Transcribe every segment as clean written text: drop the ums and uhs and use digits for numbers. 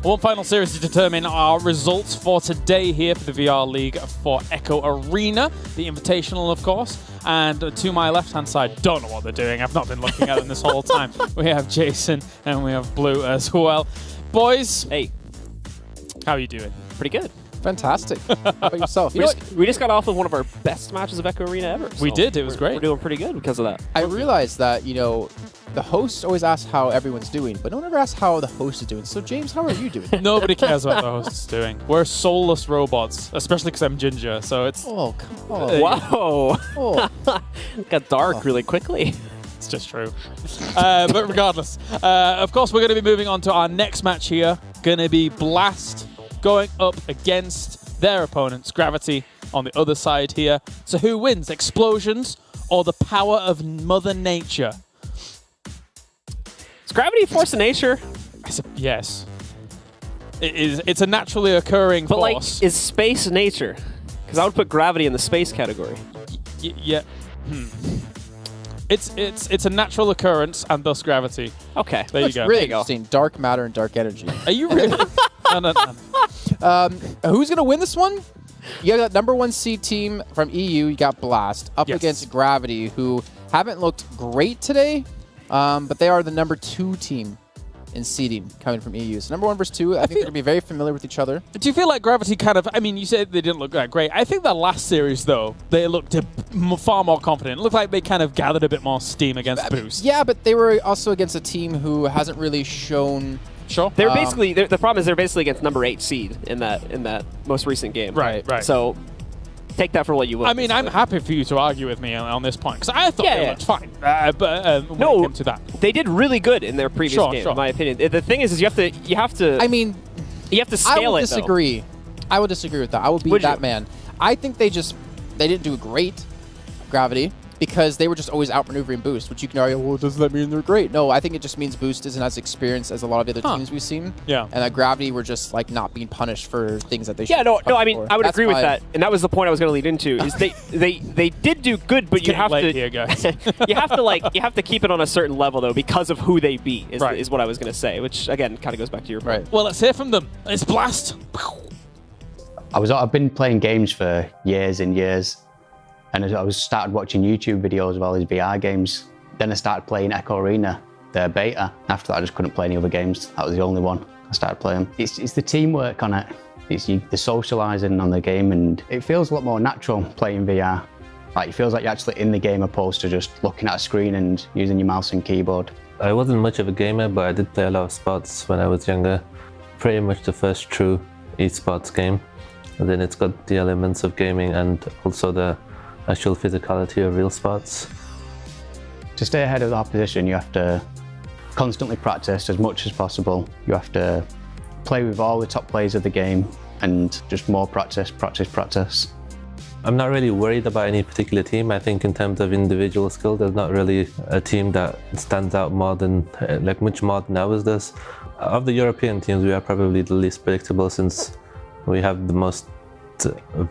One final series to determine our results for today here for the VR League for Echo Arena, the Invitational, of course. And to my left-hand side, don't know what they're doing. I've not been looking at them this whole time. We have Jason and we have Blue as well. Boys, hey, how are you doing? Pretty good. Fantastic. How about yourself? We just got off of one of our best matches of Echo Arena ever. So we did. It was great. We're doing pretty good because of that. I realized that, the host always asks how everyone's doing, but no one ever asks how the host is doing. So, James, how are you doing? Nobody cares what the host is doing. We're soulless robots, especially because I'm ginger, so it's... Oh, come on. Wow. Oh. Got dark really quickly. It's just true. But regardless, of course, we're going to be moving on to our next match here. Going to be Blast going up against their opponents, Gravity, on the other side here. So who wins, Explosions or the power of Mother Nature? Is gravity a force of nature? Yes. It is. It's a naturally occurring but force. Like, is space nature? Because I would put gravity in the space category. Yeah. It's a natural occurrence and thus gravity. Okay. There you go. Really interesting. Dark matter and dark energy. Are you really? No. Who's going to win this one? You got #1 seed team from EU. You got Blast up against Gravity, who haven't looked great today, but they are the #2 team in seeding coming from EU. So #1 versus 2, I think they're going to be very familiar with each other. Do you feel like Gravity kind of, I mean, you said they didn't look that great. I think the last series, though, they looked far more confident. It looked like they kind of gathered a bit more steam against Boost. Yeah, but they were also against a team who hasn't really shown... Sure. They're basically, the problem is they're basically against #8 seed in that most recent game. Right. So take that for what you will. I mean, I'm happy for you to argue with me on this point, because I thought they looked fine. But when it came to that. They did really good in their previous game, in my opinion. The thing is you have to. I mean, you have to scale it. I will disagree. I will disagree with that. I will be that man. I think they didn't do great, Gravity, because they were just always outmaneuvering Boost, which you can argue, well, doesn't that mean they're great? No, I think it just means Boost isn't as experienced as a lot of the other teams we've seen. Yeah. And that Gravity were just like not being punished for things that they should. Yeah, no, I mean, I would agree with that, and that was the point I was going to lead into. Is they did do good, but you have to here, guys. you have to keep it on a certain level though because of who they beat. Is what I was going to say, which again kind of goes back to your point. Right. Well, let's hear from them. It's Blast. I've been playing games for years and years. And I started watching YouTube videos of all these VR games. Then I started playing Echo Arena, their beta. After that, I just couldn't play any other games. That was the only one I started playing. It's the teamwork on it. It's the socialising on the game, and it feels a lot more natural playing VR. Like, it feels like you're actually in the game opposed to just looking at a screen and using your mouse and keyboard. I wasn't much of a gamer, but I did play a lot of sports when I was younger. Pretty much the first true esports game. And then it's got the elements of gaming and also the actual physicality of real sports. To stay ahead of the opposition, you have to constantly practice as much as possible. You have to play with all the top players of the game and just more practice. I'm not really worried about any particular team. I think in terms of individual skill, there's not really a team that stands out more than, much more than ours does. Of the European teams, we are probably the least predictable since we have the most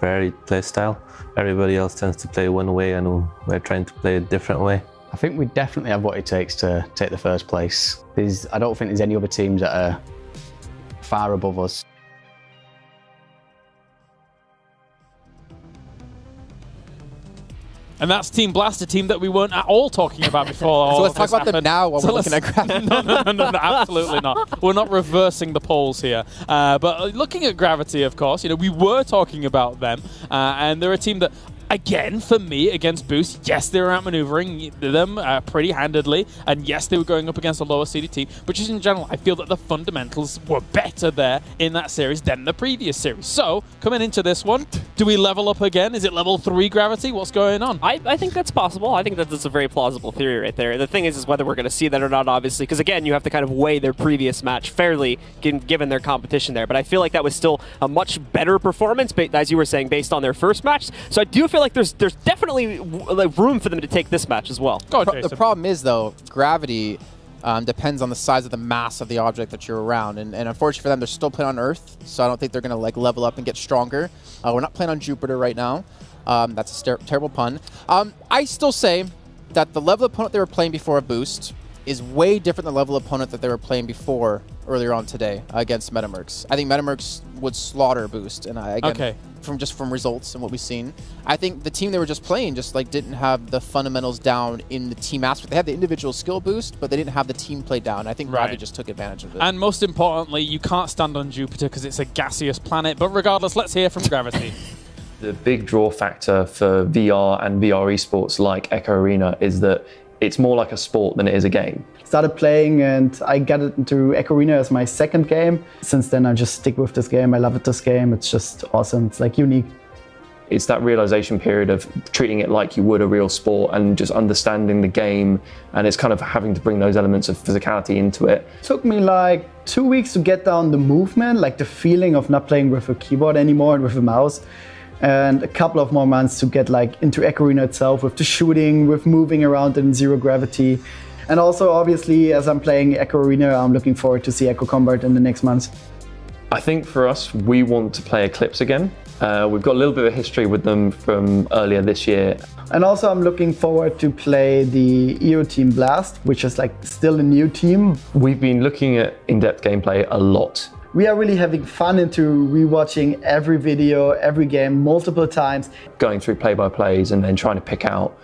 varied play style. Everybody else tends to play one way and we're trying to play a different way. I think we definitely have what it takes to take the first place. I don't think there's any other teams that are far above us. And that's Team Blast, a team that we weren't at all talking about before. So let's talk about them now while we're looking at Gravity. No, absolutely not. We're not reversing the polls here. But looking at Gravity, of course, we were talking about them. And they're a team that, again, for me, against Boost, yes, they were outmaneuvering them pretty handedly. And yes, they were going up against a lower seeded team. But just in general, I feel that the fundamentals were better there in that series than the previous series. So, coming into this one, do we level up again? Is it level 3 Gravity? What's going on? I think that's possible. I think that's a very plausible theory right there. The thing is whether we're going to see that or not, obviously, because again, you have to kind of weigh their previous match fairly, given their competition there. But I feel like that was still a much better performance, as you were saying, based on their first match. So I do feel like there's definitely room for them to take this match as well. The problem is, though, Gravity depends on the size of the mass of the object that you're around. And unfortunately for them, they're still playing on Earth, so I don't think they're going to level up and get stronger. We're not playing on Jupiter right now. That's a terrible pun. I still say that the level opponent they were playing before a Boost is way different than the level of opponent that they were playing before earlier on today against Metamercs. I think Metamercs would slaughter Boost, and again, from results and what we've seen, I think the team they were just playing just like didn't have the fundamentals down in the team aspect. They had the individual skill boost, but they didn't have the team play down. I think Gravity just took advantage of it. And most importantly, you can't stand on Jupiter because it's a gaseous planet. But regardless, let's hear from Gravity. The big draw factor for VR and VR esports like Echo Arena is that it's more like a sport than it is a game. Started playing and I got into Echo Arena as my second game. Since then I just stick with this game. I love this game. It's just awesome. It's like unique. It's that realization period of treating it like you would a real sport and just understanding the game, and it's kind of having to bring those elements of physicality into it. It took me like 2 weeks to get down the movement, like the feeling of not playing with a keyboard anymore and with a mouse. And a couple of more months to get like into Echo Arena itself with the shooting, with moving around in zero gravity. And also obviously as I'm playing Echo Arena, I'm looking forward to see Echo Combat in the next months. I think for us, we want to play Eclipse again. We've got a little bit of history with them from earlier this year. And also I'm looking forward to play the EO Team Blast, which is like still a new team. We've been looking at in-depth gameplay a lot. We are really having fun into rewatching every video, every game multiple times. Going through play-by-plays and then trying to pick out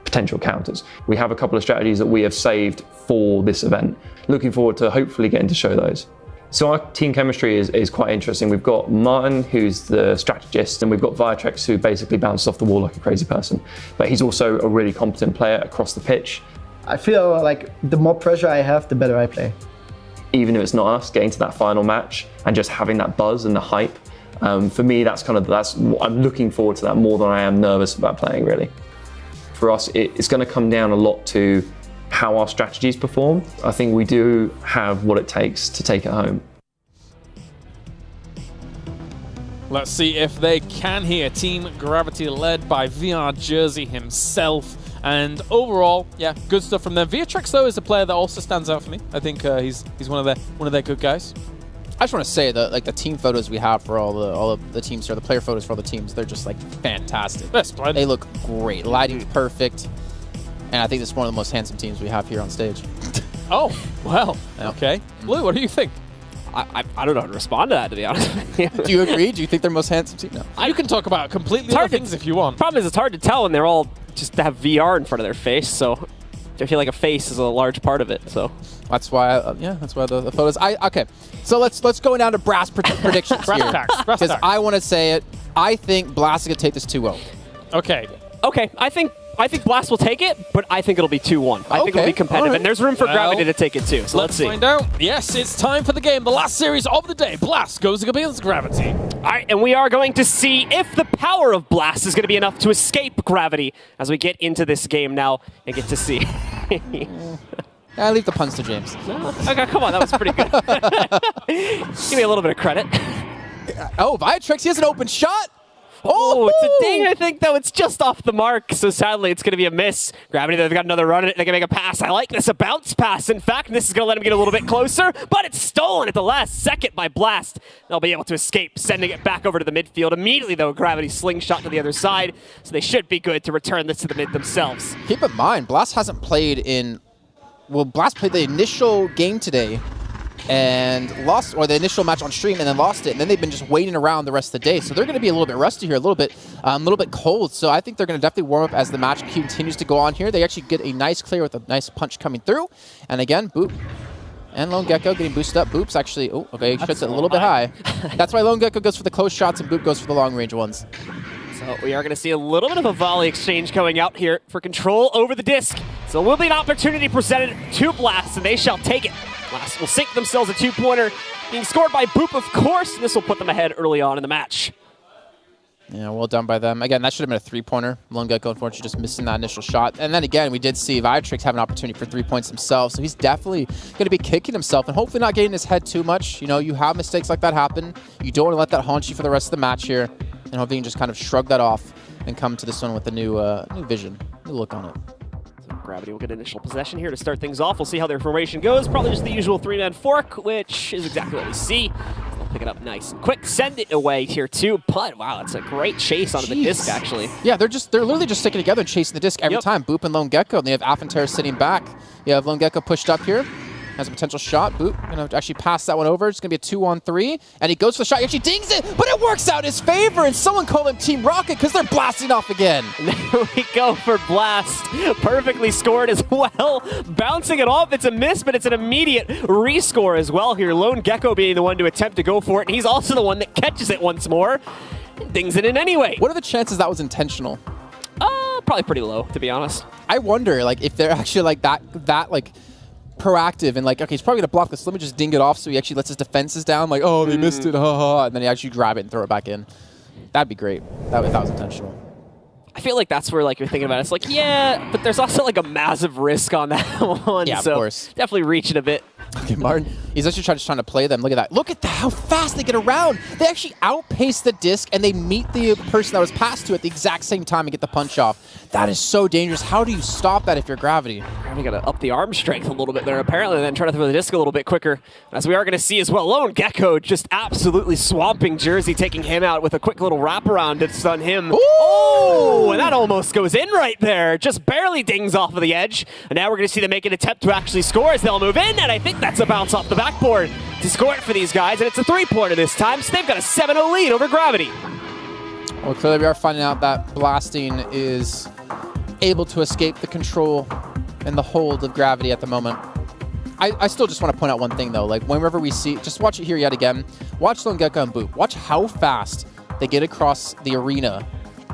potential counters. We have a couple of strategies that we have saved for this event. Looking forward to hopefully getting to show those. So our team chemistry is quite interesting. We've got Martin, who's the strategist, and we've got Viatrex, who basically bounces off the wall like a crazy person. But he's also a really competent player across the pitch. I feel like the more pressure I have, the better I play. Even if it's not us, getting to that final match and just having that buzz and the hype, for me, I'm looking forward to that more than I am nervous about playing, really. For us, it's going to come down a lot to how our strategies perform. I think we do have what it takes to take it home. Let's see if they can here. Team Gravity led by VR Jersey himself. And overall, yeah, good stuff from them. Viatrex, though, is a player that also stands out for me. I think he's one of their good guys. I just want to say that like the team photos we have for all of the teams here, the player photos for all the teams, they're just like fantastic. That's splendid. They look great. Lighting's perfect. And I think this is one of the most handsome teams we have here on stage. Oh, well, okay. Blue, what do you think? I don't know how to respond to that, to be honest. Do you agree? Do you think they're most handsome team? No. You can talk about completely other things if you want. Problem is it's hard to tell when they're all just have VR in front of their face, so I feel like a face is a large part of it. So that's why, that's why the photos. Okay, so let's go down to brass predictions here, because I want to say it. I think Blast is gonna take this 2-0. Okay. Okay, I think Blast will take it, but I think it'll be 2-1. I think it'll be competitive, and there's room for Gravity to take it too. So let's see. Find out. Yes, it's time for the game. The last series of the day. Blast goes against Gravity. All right, and we are going to see if the power of Blast is going to be enough to escape Gravity as we get into this game now and get to see. I leave the puns to James. Okay, come on, that was pretty good. Give me a little bit of credit. Oh, Viatrex, he has an open shot. Oh, it's a ding, I think, though. It's just off the mark, so sadly it's going to be a miss. Gravity, they've got another run at it. They can make a pass. I like this, a bounce pass. In fact, this is going to let him get a little bit closer, but it's stolen at the last second by Blast. They'll be able to escape, sending it back over to the midfield. Immediately, though, Gravity slingshot to the other side, so they should be good to return this to the mid themselves. Keep in mind, Blast hasn't played in... Well, Blast played the initial game today and lost, or the initial match on stream, and then lost it. And then they've been just waiting around the rest of the day. So they're going to be a little bit rusty here, a little bit cold. So I think they're going to definitely warm up as the match continues to go on here. They actually get a nice clear with a nice punch coming through. And again, Boop and Lone Gecko getting boosted up. Boop's actually, oh, okay, he shoots it a little bit high. That's why Lone Gecko goes for the close shots and Boop goes for the long range ones. So we are going to see a little bit of a volley exchange coming out here for control over the disc. So will be an opportunity presented to Blast, and they shall take it. Blast will sink themselves a two-pointer, being scored by Boop, of course, and this will put them ahead early on in the match. Yeah, well done by them. Again, that should have been a three-pointer. Lone Gecko, unfortunately, just missing that initial shot. And then again, we did see Viatrex have an opportunity for 3 points himself, so he's definitely going to be kicking himself and hopefully not getting his head too much. You know, you have mistakes like that happen. You don't want to let that haunt you for the rest of the match here, and hopefully you can just kind of shrug that off and come to this one with a new vision, new look on it. Gravity will get initial possession here to start things off. We'll see how their formation goes. Probably just the usual three-man fork, which is exactly what we see. They'll pick it up nice and quick. Send it away here too, but wow, it's a great chase onto the disc actually. Yeah, they're literally just sticking together and chasing the disc every time. Boop and Lone Gecko, and they have Affentera sitting back. You have Lone Gecko pushed up here. Has a potential shot. Boop, gonna actually pass that one over. It's gonna be a 2-on-3, and he goes for the shot. He actually dings it, but it works out in his favor, and someone call him Team Rocket because they're blasting off again. There we go for Blast. Perfectly scored as well. Bouncing it off, it's a miss, but it's an immediate rescore as well here. Lone Gecko being the one to attempt to go for it, and he's also the one that catches it once more and dings it in anyway. What are the chances that was intentional? Probably pretty low, to be honest. I wonder, like, if they're actually like that like proactive and like, okay, he's probably gonna block this. Let me just ding it off so he actually lets his defenses down. Like, oh, they missed it, and then he actually grab it and throw it back in. That'd be great. If that was intentional. I feel like that's where like you're thinking about it. It's like, yeah, but there's also like a massive risk on that one. Yeah, so of course. Definitely reaching a bit. Okay, Martin, he's actually trying to play them. Look at that. Look at how fast they get around. They actually outpace the disc, and they meet the person that was passed to at the exact same time and get the punch off. That is so dangerous. How do you stop that if you're Gravity? We got to up the arm strength a little bit there, apparently, and then try to throw the disc a little bit quicker. As we are going to see as well, Lone Gecko just absolutely swamping Jersey, taking him out with a quick little wraparound to stun him. Ooh! Oh, and that almost goes in right there. Just barely dings off of the edge. And now we're going to see them make an attempt to actually score as they'll move in, and I think that's a bounce off the backboard to score it for these guys, and it's a 3-pointer this time, so they've got a 7-0 lead over Gravity. Well, clearly we are finding out that Blasting is able to escape the control and the hold of Gravity at the moment. I still just want to point out one thing, though. Like, whenever we see, just watch it here yet again. Watch Lone Gecko and Boop. Watch how fast they get across the arena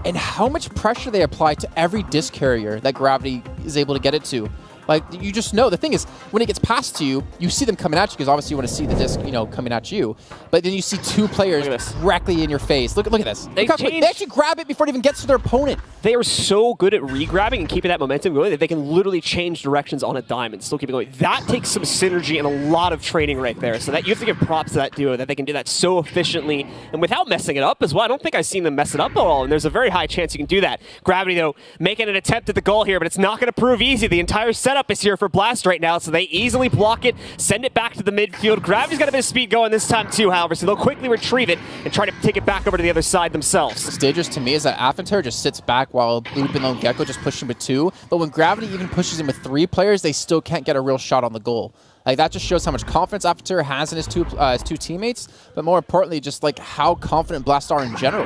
and how much pressure they apply to every disc carrier that Gravity is able to get it to. Like, you just know. The thing is, when it gets passed to you, you see them coming at you because obviously you want to see the disc, coming at you. But then you see two players directly in your face. Look at this. They actually grab it before it even gets to their opponent. They are so good at re-grabbing and keeping that momentum going that they can literally change directions on a dime and still keep it going. That takes some synergy and a lot of training right there. So that you have to give props to that duo that they can do that so efficiently and without messing it up as well. I don't think I've seen them mess it up at all, and there's a very high chance you can do that. Gravity, though, making an attempt at the goal here, but it's not going to prove easy. The entire setup is here for Blast right now, so they easily block it, send it back to the midfield. Gravity's got a bit of speed going this time too, however, so they'll quickly retrieve it and try to take it back over to the other side themselves. What's dangerous to me is that Affentera just sits back while Boop and Lone Gecko just push him with 2, but when Gravity even pushes him with 3 players, they still can't get a real shot on the goal. Like, that just shows how much confidence Affentera has in his two teammates, but more importantly, just like how confident Blast are in general.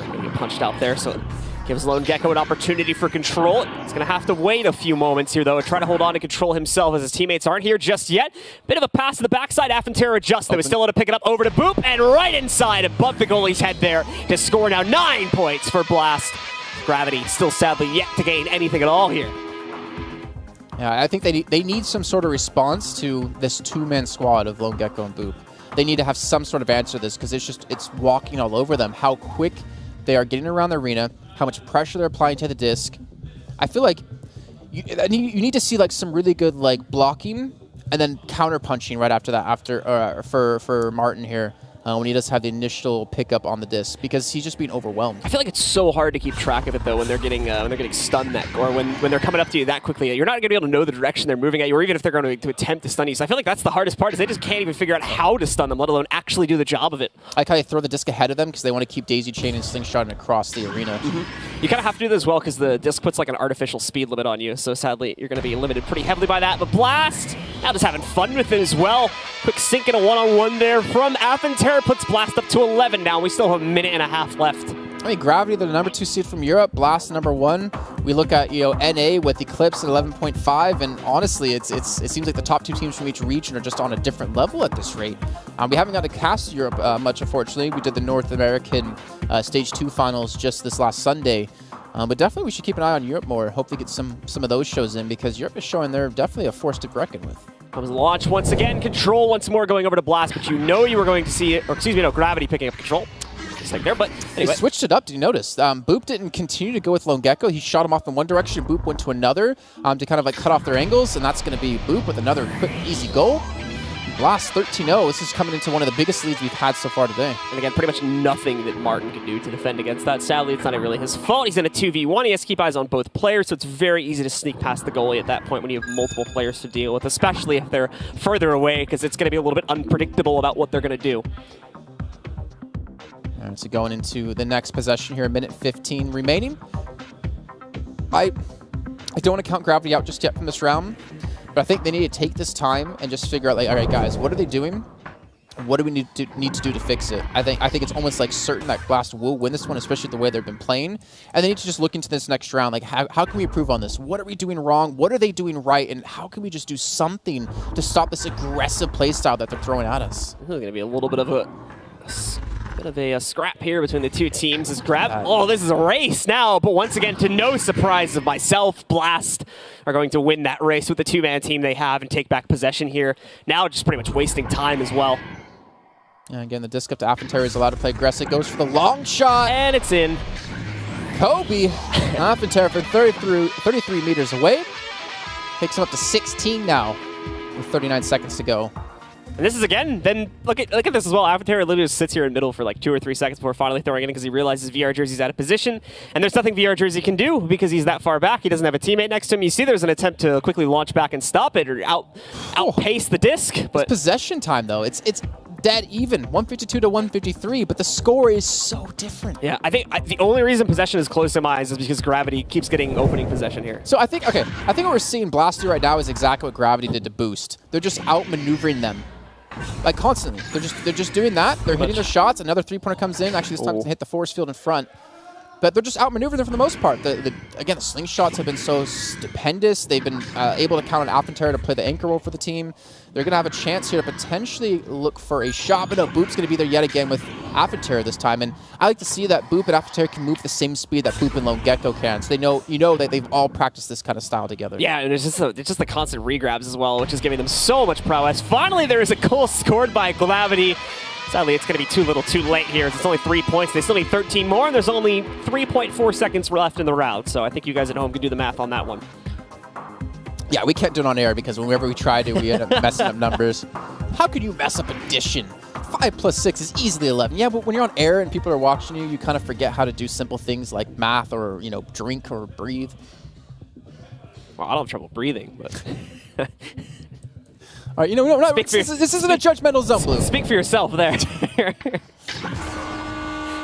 Gonna get punched out there, so gives Lone Gecko an opportunity for control. He's going to have to wait a few moments here, though, and try to hold on to control himself as his teammates aren't here just yet. Bit of a pass to the backside. Affentera adjusts, though. He's still able to pick it up over to Boop, and right inside above the goalie's head there to score now 9 points for Blast. Gravity still sadly yet to gain anything at all here. Yeah, I think they need some sort of response to this 2-man squad of Lone Gecko and Boop. They need to have some sort of answer to this because it's walking all over them. How quick they are getting around the arena, how much pressure they're applying to the disc. I feel like you need to see like some really good like blocking and then counter punching right after that for Martin here. When he does have the initial pickup on the disc, because he's just being overwhelmed. I feel like it's so hard to keep track of it though when they're getting stunned or when they're coming up to you that quickly. You're not going to be able to know the direction they're moving at you, or even if they're going to attempt to stun you. So I feel like that's the hardest part, is they just can't even figure out how to stun them, let alone actually do the job of it. I like how they throw the disc ahead of them because they want to keep daisy chain and slingshotting across the arena. You kind of have to do this as well because the disc puts like an artificial speed limit on you. So sadly, you're going to be limited pretty heavily by that. But Blast, now just having fun with it as well. Quick sink in a one-on-one there from Affentera puts Blast up to 11 now. We still have a minute and a half left. I mean, Gravity, they're the number 2 seed from Europe. Blast, number 1. We look at NA with Eclipse at 11.5, and honestly, it seems like the top 2 teams from each region are just on a different level at this rate. We haven't got to cast Europe much, unfortunately. We did the North American Stage 2 finals just this last Sunday. But definitely we should keep an eye on Europe more. Hopefully get some of those shows in, because Europe is showing they're definitely a force to reckon with. Comes launch once again. Control once more going over to Blast, but you were going to see it, or excuse me, no, Gravity picking up control. Just like there, but anyway. They switched it up, did you notice? Boop didn't continue to go with Lone Gecko. He shot him off in one direction, Boop went to another to kind of like cut off their angles, and that's going to be Boop with another quick, easy goal. Blast 13-0. This is coming into one of the biggest leads we've had so far today. And again, pretty much nothing that Martin can do to defend against that. Sadly, it's not really his fault. He's in a 2v1. He has to keep eyes on both players, so it's very easy to sneak past the goalie at that point when you have multiple players to deal with, especially if they're further away, because it's going to be a little bit unpredictable about what they're going to do. All right, so going into the next possession here, a minute 15 remaining. I don't want to count Gravity out just yet from this round, but I think they need to take this time and just figure out, like, all right, guys, what are they doing? What do we need to do to fix it? I think it's almost like certain that Blast will win this one, especially the way they've been playing. And they need to just look into this next round, like how can we improve on this? What are we doing wrong? What are they doing right? And how can we just do something to stop this aggressive play style that they're throwing at us? This is going to be a little bit of a scrap here between the two teams. Oh, this is a race now, but once again, to no surprise of myself, Blast are going to win that race with the two-man team they have and take back possession here. Now just pretty much wasting time as well. And again, the disc up to Affentary is allowed to play aggressive. Goes for the long shot. And it's in. Kobe, Affentary from 33 meters away. Takes him up to 16 now with 39 seconds to go. And this is again, then look at this as well. Affentary literally just sits here in the middle for like 2 or 3 seconds before finally throwing it in because he realizes VR Jersey's out of position. And there's nothing VR Jersey can do because he's that far back. He doesn't have a teammate next to him. You see there's an attempt to quickly launch back and stop it or outpace the disc. But it's possession time though. It's dead even, 152 to 153, but the score is so different. Yeah, I think the only reason possession is close to my eyes is because Gravity keeps getting opening possession here. So I think what we're seeing Blast do right now is exactly what Gravity did to Boost. They're just outmaneuvering them. Like constantly. They're just doing that. They're hitting their shots. Another three-pointer comes in. Actually, this time to hit the force field in front. But they're just outmaneuvering them for the most part. Again, the slingshots have been so stupendous. They've been able to count on Affentary to play the anchor role for the team. They're going to have a chance here to potentially look for a shot. But no, Boop's going to be there yet again with Affentary this time. And I like to see that Boop and Affentary can move the same speed that Boop and Lone Gecko can. So you know that they've all practiced this kind of style together. Yeah, and it's just the constant regrabs as well, which is giving them so much prowess. Finally, there is a goal scored by Gravity. Sadly, it's going to be too little too late here. It's only 3 points. They still need 13 more, and there's only 3.4 seconds left in the round. So I think you guys at home can do the math on that one. Yeah, we can't do it on air because whenever we try to, we end up messing up numbers. How could you mess up addition? 5 plus 6 is easily 11. Yeah, but when you're on air and people are watching you, you kind of forget how to do simple things like math or, drink or breathe. Well, I don't have trouble breathing, but... All right, this isn't a judgmental zone, Blue. Speak for yourself there.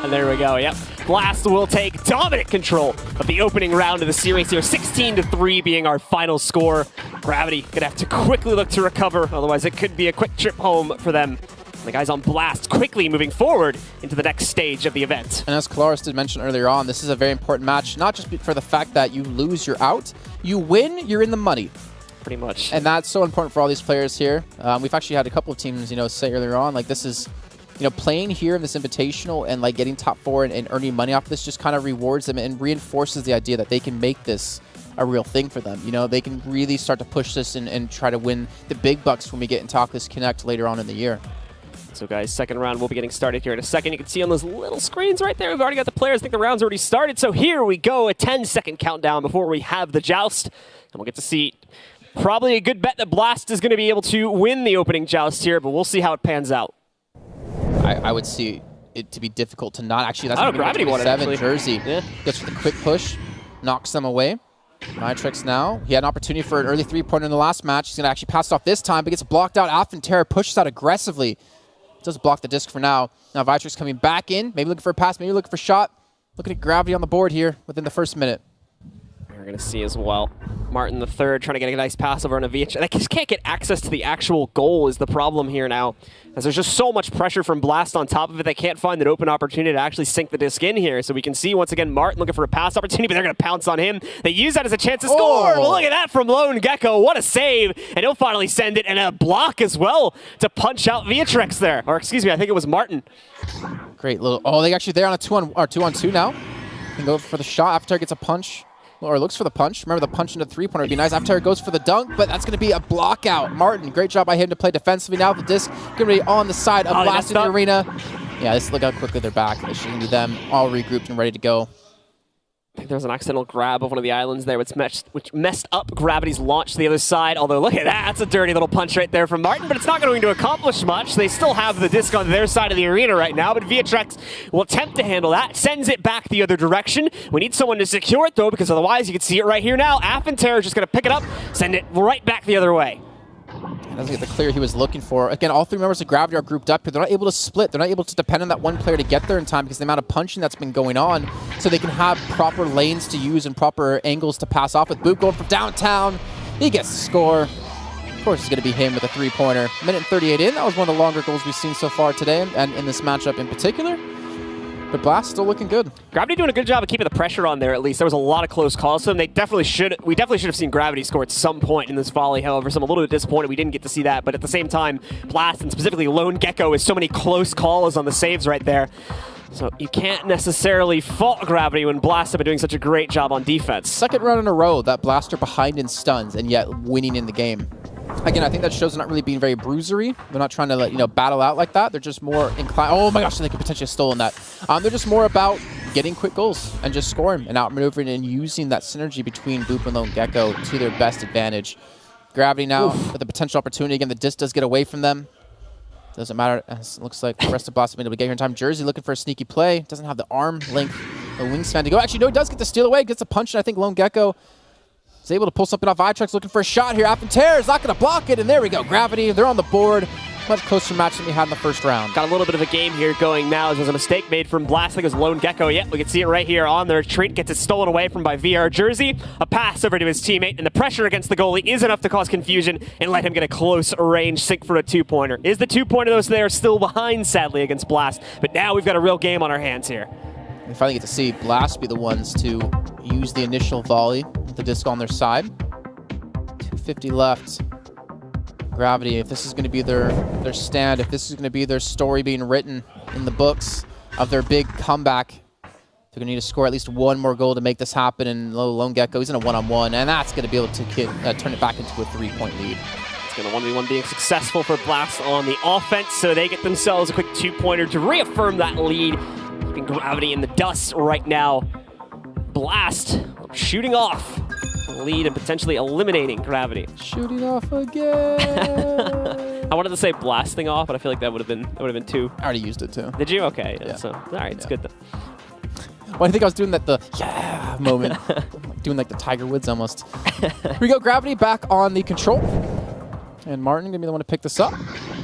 And there we go, yep. Blast will take dominant control of the opening round of the series here. 16-3 being our final score. Gravity gonna have to quickly look to recover, otherwise it could be a quick trip home for them. And the guys on Blast quickly moving forward into the next stage of the event. And as Kalaris did mention earlier on, this is a very important match, not just for the fact that you lose, you're out. You win, you're in the money. Pretty much. And that's so important for all these players here. We've actually had a couple of teams, say earlier on, like this is, playing here in this Invitational and like getting top 4 and earning money off of this just kind of rewards them and reinforces the idea that they can make this a real thing for them. They can really start to push this and try to win the big bucks when we get into Oculus Connect later on in the year. So guys, second round will be getting started here in a second. You can see on those little screens right there, we've already got the players. I think the round's already started. So here we go, a 10-second countdown before we have the joust. And we'll get to see probably a good bet that Blast is going to be able to win the opening joust here, but we'll see how it pans out. I would see it to be difficult to not actually. That's Gravity won it, actually. Jersey. Yeah. Goes for the quick push, knocks them away. Nitrix now. He had an opportunity for an early three-pointer in the last match. He's going to actually pass it off this time, but gets blocked out. Affentary pushes out aggressively. Does block the disc for now. Now Vitrix coming back in, maybe looking for a pass, maybe looking for a shot. Looking at Gravity on the board here within the first minute. We're going to see as well. Martin the third trying to get a nice pass over on a VH. They just can't get access to the actual goal is the problem here now. As there's just so much pressure from Blast on top of it, they can't find an open opportunity to actually sink the disc in here. So we can see once again Martin looking for a pass opportunity, but they're going to pounce on him. They use that as a chance to score. Well, look at that from Lone Gecko. What a save. And he'll finally send it, and a block as well to punch out Viatrex there. Or excuse me, I think it was Martin. Great little, they actually there on a 2-on-2 now. Can go for the shot. After gets a punch. Or looks for the punch. Remember, the punch into the three-pointer would be nice. After goes for the dunk, but that's going to be a block out. Martin, great job by him to play defensively. Now the disc going to be on the side of Blast in the arena. Yeah, look how quickly they're back. It should be them all regrouped and ready to go. I think there was an accidental grab of one of the islands there, which messed up Gravity's launch to the other side. Although, look at that. That's a dirty little punch right there from Martin, but it's not going to accomplish much. They still have the disc on their side of the arena right now, but VRL will attempt to handle that. Sends it back the other direction. We need someone to secure it, though, because otherwise you can see it right here now. Affenterre is just going to pick it up, send it right back the other way. Doesn't get the clear he was looking for. Again, all three members of Gravity are grouped up here. They're not able to split. They're not able to depend on that one player to get there in time because the amount of punching that's been going on, so they can have proper lanes to use and proper angles to pass off with. Boop going from downtown. He gets the score. Of course, it's going to be him with a three-pointer. Minute and 38 in. That was one of the longer goals we've seen so far today, and in this matchup in particular. But Blast still looking good. Gravity doing a good job of keeping the pressure on there, at least. There was a lot of close calls to them. We definitely should have seen Gravity score at some point in this volley, however, so I'm a little bit disappointed we didn't get to see that. But at the same time, Blast, and specifically Lone Gecko, is so many close calls on the saves right there. So you can't necessarily fault Gravity when Blast have been doing such a great job on defense. Second round in a row that Blaster behind in stuns and yet winning in the game. Again, I think that shows they're not really being very bruisery. They're not trying to battle out like that. They're just more inclined. Oh my gosh, they could potentially have stolen that. They're just more about getting quick goals and just scoring and outmaneuvering and using that synergy between Boop and Lone Gecko to their best advantage. Gravity now with the potential opportunity. Again, the disc does get away from them. Doesn't matter. It looks like the rest of Blast have been able to get here in time. Jersey looking for a sneaky play. Doesn't have the arm length, the wingspan to go. Actually, no, he does get the steal away. Gets a punch, and I think Lone Gecko is able to pull something off. VRL looking for a shot here. Affenterre is not going to block it, and there we go. Gravity, they're on the board. Much closer match than we had in the first round. Got a little bit of a game here going now. There's a mistake made from Blast. I think it was Lone Gecko. Yep, we can see it right here on their retreat. Gets it stolen away from by VR Jersey. A pass over to his teammate, and the pressure against the goalie is enough to cause confusion and let him get a close range sink for a two-pointer. Is the two-pointer, though, so they are still behind, sadly, against Blast. But now we've got a real game on our hands here. We finally get to see Blast be the ones to use the initial volley with the disc on their side. 2:50 left. Gravity, if this is going to be their stand, if this is going to be their story being written in the books of their big comeback, they're going to need to score at least one more goal to make this happen. And Lone Gecko, he's in a one-on-one, and that's going to be able to turn it back into a three-point lead. It's going to 1v1 being successful for Blast on the offense, so they get themselves a quick two-pointer to reaffirm that lead. Keeping Gravity in the dust right now. Blast shooting off the lead and potentially eliminating Gravity. Shooting off again. I wanted to say blasting off, but I feel like that would have been too. I alady used it too. Did you? Okay. Yeah. So all right, it's good then. Well, I think I was doing the yeah moment, doing like the Tiger Woods almost. Here we go, Gravity back on the control, and Martin gonna be the one to pick this up.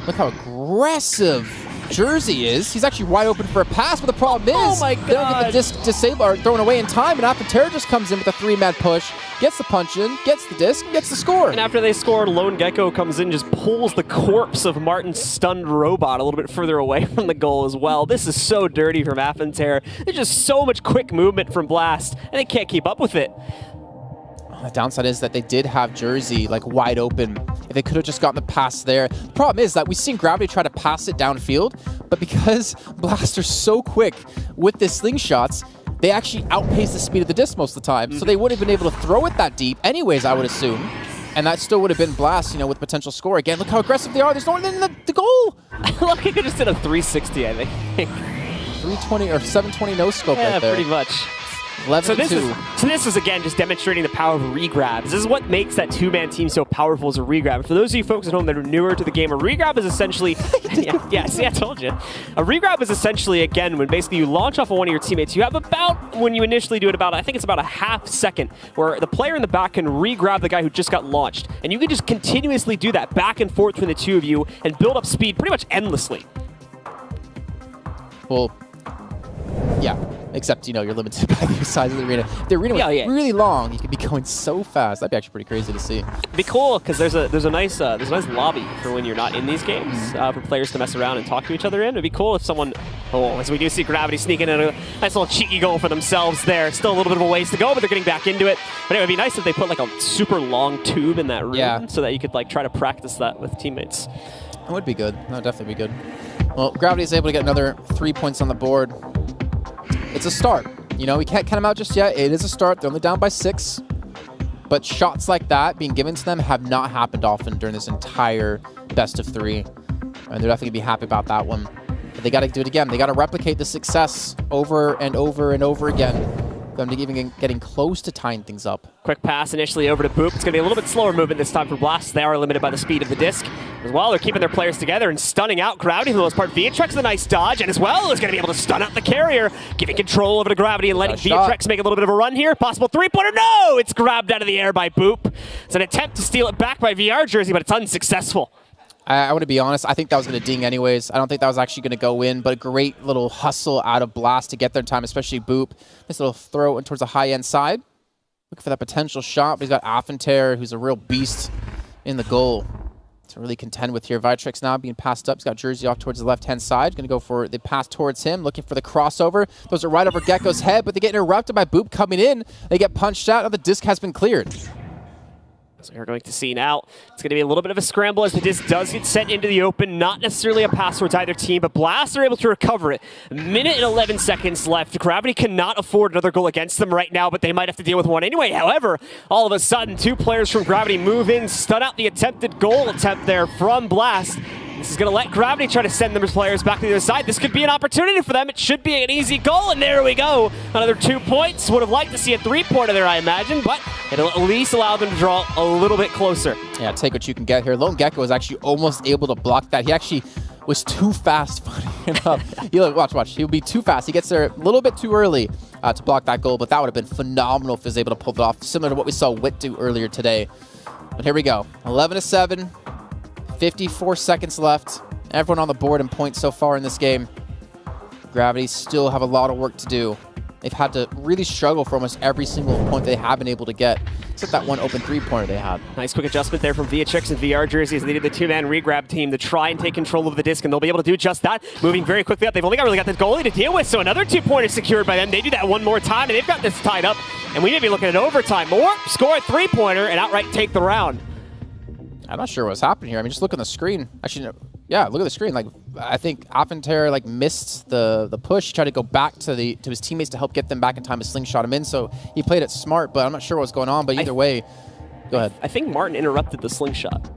Look how aggressive Jersey is. He's actually wide open for a pass, but the problem is oh my they don't get the disc disabled or thrown away in time, and Affenterre just comes in with a three-man push, gets the punch in, gets the disc, and gets the score. And after they score, Lone Gecko comes in, just pulls the corpse of Martin's stunned robot a little bit further away from the goal as well. This is so dirty from Affenterre. There's just so much quick movement from Blast, and they can't keep up with it. The downside is that they did have Jersey like wide open. If they could have just gotten the pass there. The problem is that we've seen Gravity try to pass it downfield, but because Blast are so quick with the slingshots, they actually outpace the speed of the disc most of the time. So they wouldn't have been able to throw it that deep anyways, I would assume. And that still would have been Blast, with potential score. Again, look how aggressive they are. There's no one in the goal. Look, he could just did a 360, I think. 320 or 720 no scope right there. Pretty much. 11-2. So this is again just demonstrating the power of regrabs. This is what makes that two-man team so powerful as a regrab. For those of you folks at home that are newer to the game, a regrab is essentially see, I told you. A regrab is essentially, again, when basically you launch off of one of your teammates, you have about, when you initially do it, I think it's about a half second, where the player in the back can regrab the guy who just got launched. And you can just continuously do that back and forth between the two of you and build up speed pretty much endlessly. Well, yeah. Except, you're limited by the size of the arena. If the arena was really long, you could be going so fast. That'd be actually pretty crazy to see. It'd be cool, because there's a nice lobby for when you're not in these games, for players to mess around and talk to each other in. It'd be cool if someone, as we do see Gravity sneaking in a nice little cheeky goal for themselves there. Still a little bit of a ways to go, but they're getting back into it. But it would be nice if they put like a super long tube in that room so that you could try to practice that with teammates. That would be good. That would definitely be good. Well, Gravity is able to get another 3 points on the board. It's a start. We can't count them out just yet. It is a start. They're only down by 6. But shots like that being given to them have not happened often during this entire best of 3. And they're definitely going to be happy about that one. But they got to do it again. They got to replicate the success over and over and over again. them to even getting close to tying things up. Quick pass initially over to Boop. It's going to be a little bit slower movement this time for Blast. They are limited by the speed of the disc. As well, they're keeping their players together and stunning out Gravity for the most part. Viatrex with a nice dodge, and as well is going to be able to stun out the carrier, giving control over to Gravity and letting Viatrex make a little bit of a run here. Possible three-pointer. No! It's grabbed out of the air by Boop. It's an attempt to steal it back by VR Jersey, but it's unsuccessful. I want to be honest, I think that was going to ding anyways. I don't think that was actually going to go in, but a great little hustle out of Blast to get their time, especially Boop. This little throw towards the high-end side. Looking for that potential shot, but he's got Affentair, who's a real beast in the goal to really contend with here. Viatrex now being passed up. He's got Jersey off towards the left-hand side. Going to go for the pass towards him, looking for the crossover. Those are right over Gecko's head, but they get interrupted by Boop coming in. They get punched out. Now the disc has been cleared. So we're going to see now, it's going to be a little bit of a scramble as the disc does get sent into the open. Not necessarily a pass towards either team, but Blast are able to recover it. A minute and 11 seconds left. Gravity cannot afford another goal against them right now, but they might have to deal with one anyway. However, all of a sudden, two players from Gravity move in, stun out the attempted goal attempt there from Blast. This is going to let Gravity try to send them as players back to the other side. This could be an opportunity for them. It should be an easy goal, and there we go. Another 2 points. Would have liked to see a three-pointer there, I imagine, but it'll at least allow them to draw a little bit closer. Yeah, take what you can get here. Lone Gecko was actually almost able to block that. He actually was too fast funny enough. Watch. He'll be too fast. He gets there a little bit too early to block that goal, but that would have been phenomenal if he was able to pull it off, similar to what we saw Witt do earlier today. But here we go. 11-7. 54 seconds left. Everyone on the board and points so far in this game. Gravity still have a lot of work to do. They've had to really struggle for almost every single point they have been able to get, except that one open three-pointer they had. Nice quick adjustment there from Viatrex and VR Jersey as they did the two-man regrab team to try and take control of the disc, and they'll be able to do just that, moving very quickly up. They've only really got the goalie to deal with, so another 2 pointer secured by them. They do that one more time, and they've got this tied up, and we may be looking at overtime. Or score a three-pointer and outright take the round. I'm not sure what's happening here. I mean, just look on the screen. Actually, no. Yeah, look at the screen. Like, I think Affentair missed the push. He tried to go back to his teammates to help get them back in time to slingshot him in. So he played it smart, but I'm not sure what's going on. But either way, go ahead. I think Martin interrupted the slingshot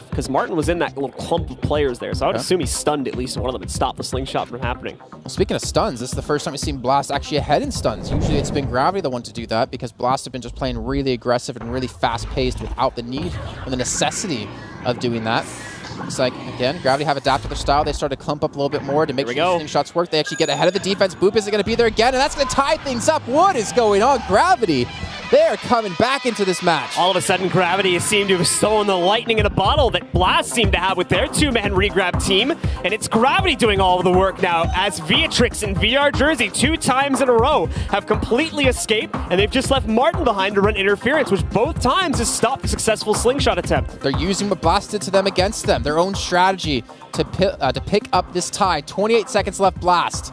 because Martin was in that little clump of players there. So I would assume he stunned at least one of them and stopped the slingshot from happening. Well, speaking of stuns, this is the first time we've seen Blast actually ahead in stuns. Usually it's been Gravity the one to do that because Blast have been just playing really aggressive and really fast-paced without the need or the necessity of doing that. Looks like, again, Gravity have adapted their style. They started to clump up a little bit more to make sure the shots work. They actually get ahead of the defense. Boop isn't going to be there again, and that's going to tie things up. What is going on? Gravity, they are coming back into this match. All of a sudden, Gravity seemed to have stolen the lightning in a bottle that Blast seemed to have with their two-man regrab team, and it's Gravity doing all of the work now as Viatrex and VR Jersey 2 times in a row have completely escaped, and they've just left Martin behind to run interference, which both times has stopped the successful slingshot attempt. They're using what Blast did to them against them. Their own strategy to pick up this tie. 28 seconds left, Blast.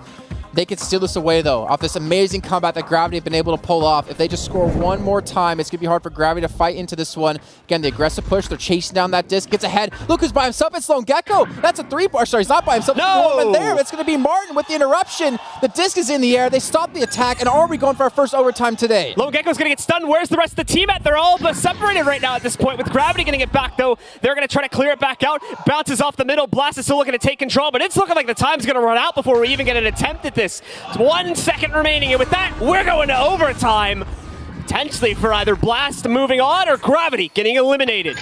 They could steal this away, though, off this amazing combat that Gravity have been able to pull off. If they just score one more time, it's going to be hard for Gravity to fight into this one. Again, the aggressive push, they're chasing down that disc, gets ahead. Look who's by himself, it's Lone Gecko. That's a three-bar, sorry, he's not by himself. No! There, it's going to be Martin with the interruption. The disc is in the air, they stop the attack, and are we going for our first overtime today? Lone Gecko's going to get stunned. Where's the rest of the team at? They're all but separated right now at this point. With Gravity getting it back, though, they're going to try to clear it back out. Bounces off the middle. Blast is still looking to take control, but it's looking like the time's going to run out before we even get an attempt at this. It's 1 second remaining, and with that, we're going to overtime. Potentially for either Blast moving on or Gravity getting eliminated.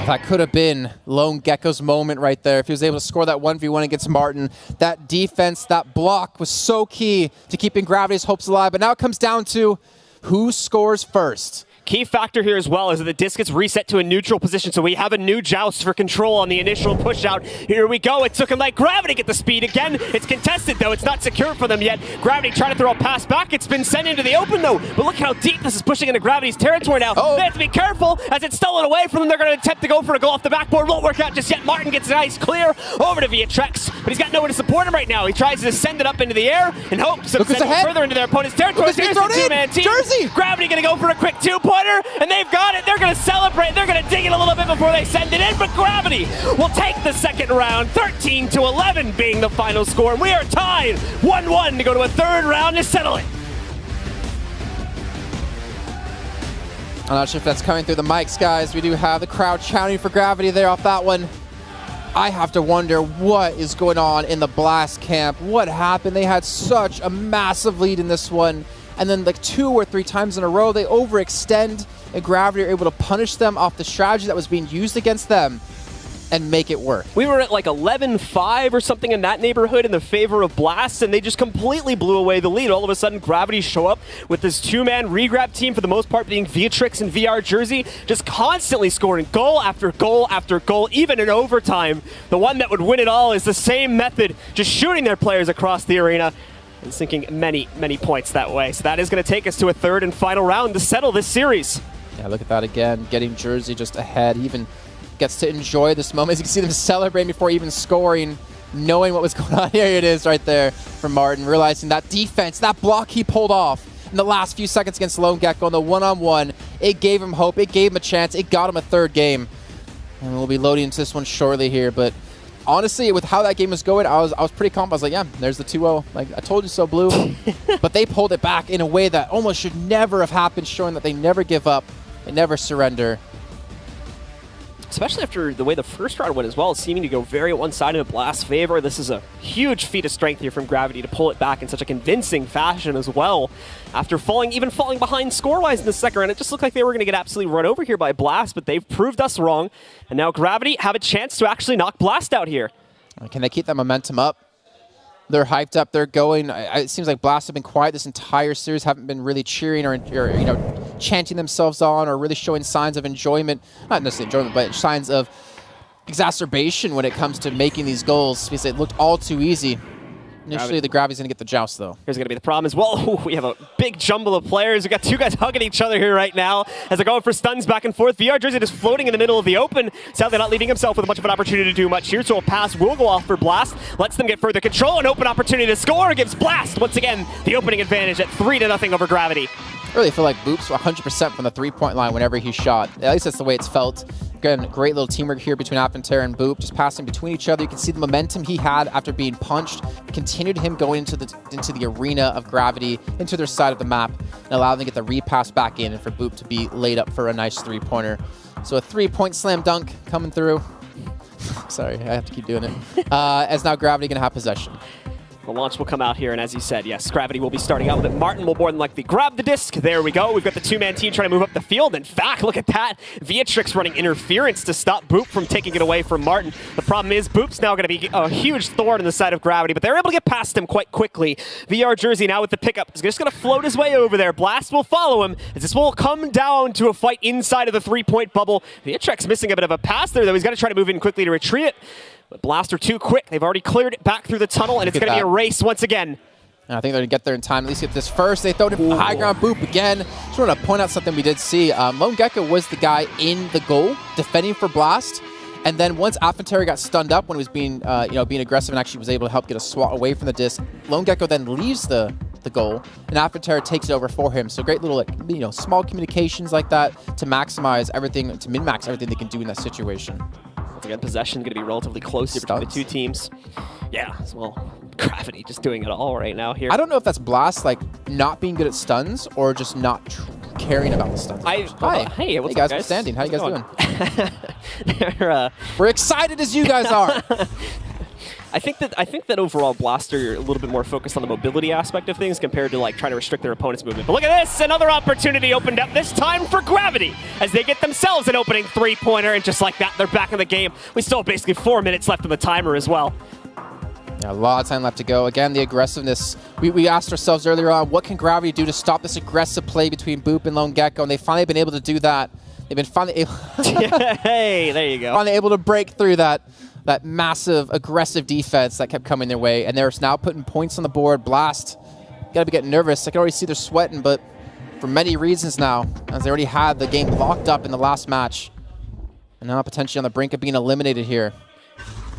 That could have been Lone Gecko's moment right there. If he was able to score that 1v1 against Martin, that defense, that block was so key to keeping Gravity's hopes alive. But now it comes down to who scores first. Key factor here as well is that the disc gets reset to a neutral position, so we have a new joust for control on the initial push out. Here we go. It's looking like Gravity get the speed again. It's contested, though. It's not secure for them yet. Gravity trying to throw a pass back. It's been sent into the open, though. But look how deep this is pushing into Gravity's territory now. They have to be careful as it's stolen away from them. They're going to attempt to go for a goal off the backboard. Won't work out just yet. Martin gets a nice clear over to Viatrex, but he's got nowhere to support him right now. He tries to send it up into the air in hopes of sending it further into their opponent's territory. Here's the two-man team. Jersey! Gravity going to go for a quick two-pointer, and they've got it. They're going to celebrate. They're going to dig it a little bit before they send it in, but Gravity will take the second round, 13-11 being the final score. And we are tied 1-1 to go to a third round to settle it. I'm not sure if that's coming through the mics, guys. We do have the crowd chanting for Gravity there off that one. I have to wonder what is going on in the Blast camp. What happened? They had such a massive lead in this one. and then like 2 or 3 times in a row, they overextend, and Gravity are able to punish them off the strategy that was being used against them and make it work. We were at like 11-5 or something in that neighborhood in the favor of Blast, and they just completely blew away the lead. All of a sudden, Gravity show up with this 2-man regrab team, for the most part being Viatrix and VR Jersey, just constantly scoring goal after goal after goal, even in overtime. The one that would win it all is the same method, just shooting their players across the arena and sinking many, many points that way. So that is going to take us to a 3rd and final round to settle this series. Yeah, look at that again, getting Jersey just ahead. Even gets to enjoy this moment. As you can see them celebrating before even scoring, knowing what was going on. Here it is right there from Martin, realizing that defense, that block he pulled off in the last few seconds against Lone Gecko on the one-on-one, it gave him hope, it gave him a chance, it got him a 3rd game. And we'll be loading into this one shortly here, but honestly, with how that game was going, I was pretty confident. I was like, yeah, there's the 2-0. Like, I told you so, Blue. But they pulled it back in a way that almost should never have happened, showing that they never give up, they never surrender. Especially after the way the first round went as well, seeming to go very one-sided in Blast's favor. This is a huge feat of strength here from Gravity to pull it back in such a convincing fashion as well. After falling behind score-wise in the second round, it just looked like they were going to get absolutely run over here by Blast, but they've proved us wrong. And now Gravity have a chance to actually knock Blast out here. Can they keep that momentum up? They're hyped up. They're going. It seems like Blast have been quiet this entire series. Haven't been really cheering or chanting themselves on or really showing signs of enjoyment. Not necessarily enjoyment, but signs of exacerbation when it comes to making these goals, because it looked all too easy. Initially, the Gravity's going to get the joust, though. Here's going to be the problem as well. We have a big jumble of players. We've got 2 guys hugging each other here right now as they're going for stuns back and forth. VR Jersey just floating in the middle of the open. Sadly, not leaving himself with much of an opportunity to do much here, so a pass will go off for Blast. Lets them get further control. An open opportunity to score. Gives Blast, once again, the opening advantage at 3-0 over Gravity. I really feel like Boop's 100% from the 3-point line whenever he shot. At least that's the way it's felt. Again, great little teamwork here between Appenterre and Boop, just passing between each other. You can see the momentum he had after being punched continued him going into the arena of Gravity, into their side of the map, and allowed them to get the repass back in and for Boop to be laid up for a nice 3-pointer. So a 3-point slam dunk coming through. Sorry, I have to keep doing it. As now Gravity going to have possession. The launch will come out here, and as you said, yes, Gravity will be starting out with it. Martin will more than likely grab the disc. There we go. We've got the 2-man team trying to move up the field. In fact, look at that. Viatrix running interference to stop Boop from taking it away from Martin. The problem is Boop's now going to be a huge thorn in the side of Gravity, but they're able to get past him quite quickly. VR Jersey now with the pickup is just going to float his way over there. Blast will follow him as this will come down to a fight inside of the 3-point bubble. Viatrix missing a bit of a pass there, though. He's got to try to move in quickly to retrieve it. But Blast are too quick. They've already cleared it back through the tunnel, and it's going to be a race once again. And I think they're going to get there in time, at least get this first. They throw it in the high ground. Boop again. Just want to point out something we did see. Lone Gecko was the guy in the goal defending for Blast. And then once Appenterre got stunned up when he was being aggressive and actually was able to help get a swat away from the disc, Lone Gecko then leaves the goal, and Appenterre takes it over for him. So great little, small communications like that to maximize everything, to min-max everything they can do in that situation. Once again, possession going to be relatively close here between the 2 teams. Yeah, well, Gravity just doing it all right now here. I don't know if that's Blast, not being good at stuns or just not caring about the stuns. Hey, what's guys, up, guys? Standing. How you guys doing? We're excited as you guys are. I think that overall Blast are a little bit more focused on the mobility aspect of things compared to trying to restrict their opponent's movement. But look at this, another opportunity opened up this time for Gravity as they get themselves an opening 3-pointer, and just like that, they're back in the game. We still have basically 4 minutes left on the timer as well. Yeah, a lot of time left to go. Again, the aggressiveness. We asked ourselves earlier on, what can Gravity do to stop this aggressive play between Boop and Lone Gecko? And they've finally been able to do that. They've been finally able hey, there you go. Finally able to break through that massive aggressive defense that kept coming their way. And they're now putting points on the board. Blast, got to be getting nervous. I can already see they're sweating, but for many reasons now, as they already had the game locked up in the last match. And now potentially on the brink of being eliminated here.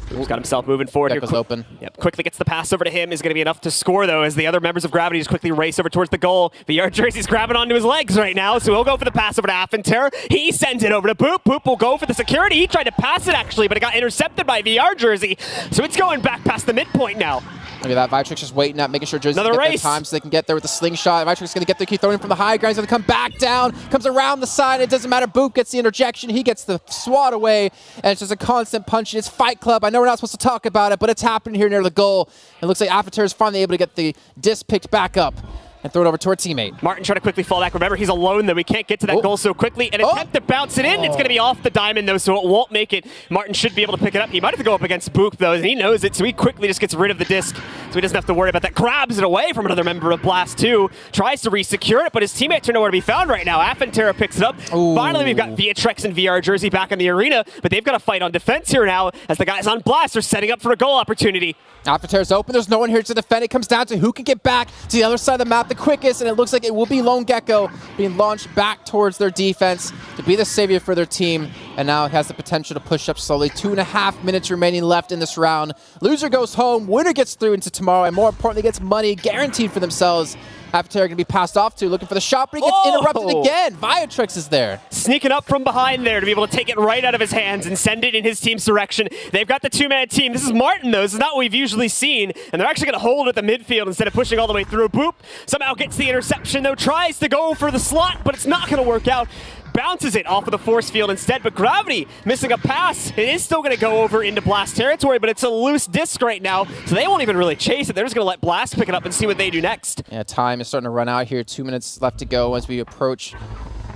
He's got himself moving forward here. Open. Yep, quickly gets the pass over to him. Is going to be enough to score, though, as the other members of Gravity just quickly race over towards the goal. VR Jersey's grabbing onto his legs right now, so he'll go for the pass over to Appenterre. He sends it over to Boop. Boop will go for the security. He tried to pass it, actually, but it got intercepted by VR Jersey. So it's going back past the midpoint now. Look at that. Viatrix just waiting up, making sure Jersey can get their time so they can get there with the slingshot. Viatrix is going to get there, keep throwing from the high ground. He's going to come back down, comes around the side. It doesn't matter. Boop gets the interjection. He gets the swat away, and it's just a constant punch. It's Fight Club. I know we're not supposed to talk about it, but it's happening here near the goal. It looks like Appenterre is finally able to get the disc picked back up. and throw it over to our teammate. Martin trying to quickly fall back. Remember, he's alone, though. We can't get to that goal so quickly. An attempt to bounce it in. It's going to be off the diamond, though, so it won't make it. Martin should be able to pick it up. He might have to go up against Book, though, and he knows it, so he quickly just gets rid of the disc, so he doesn't have to worry about that. Grabs it away from another member of Blast 2. Tries to re-secure it, but his teammates are nowhere to be found right now. Affentera picks it up. Ooh. Finally, we've got Viatrex and VR Jersey back in the arena, but they've got to fight on defense here now, as the guys on Blast are setting up for a goal opportunity. Affentera's open. There's no one here to defend. It comes down to who can get back to the other side of the map the quickest, and it looks like it will be Lone Gecko being launched back towards their defense to be the savior for their team, and now it has the potential to push up slowly. 2.5 minutes remaining left in this round. Loser goes home. Winner gets through into tomorrow, and more importantly, gets money guaranteed for themselves. Affentera going to be passed off to, looking for the shot, but he gets interrupted again. Viatrex is there. Sneaking up from behind there to be able to take it right out of his hands and send it in his team's direction. They've got the two-man team. This is Martin, though. This is not what we've usually seen, and they're actually going to hold at the midfield instead of pushing all the way through. Boop somehow gets the interception, though. Tries to go for the slot, but it's not going to work out. Bounces it off of the force field instead, but Gravity missing a pass. It is still going to go over into Blast territory, but it's a loose disc right now, so they won't even really chase it. They're just going to let Blast pick it up and see what they do next. Yeah, time is starting to run out here. 2 minutes left to go as we approach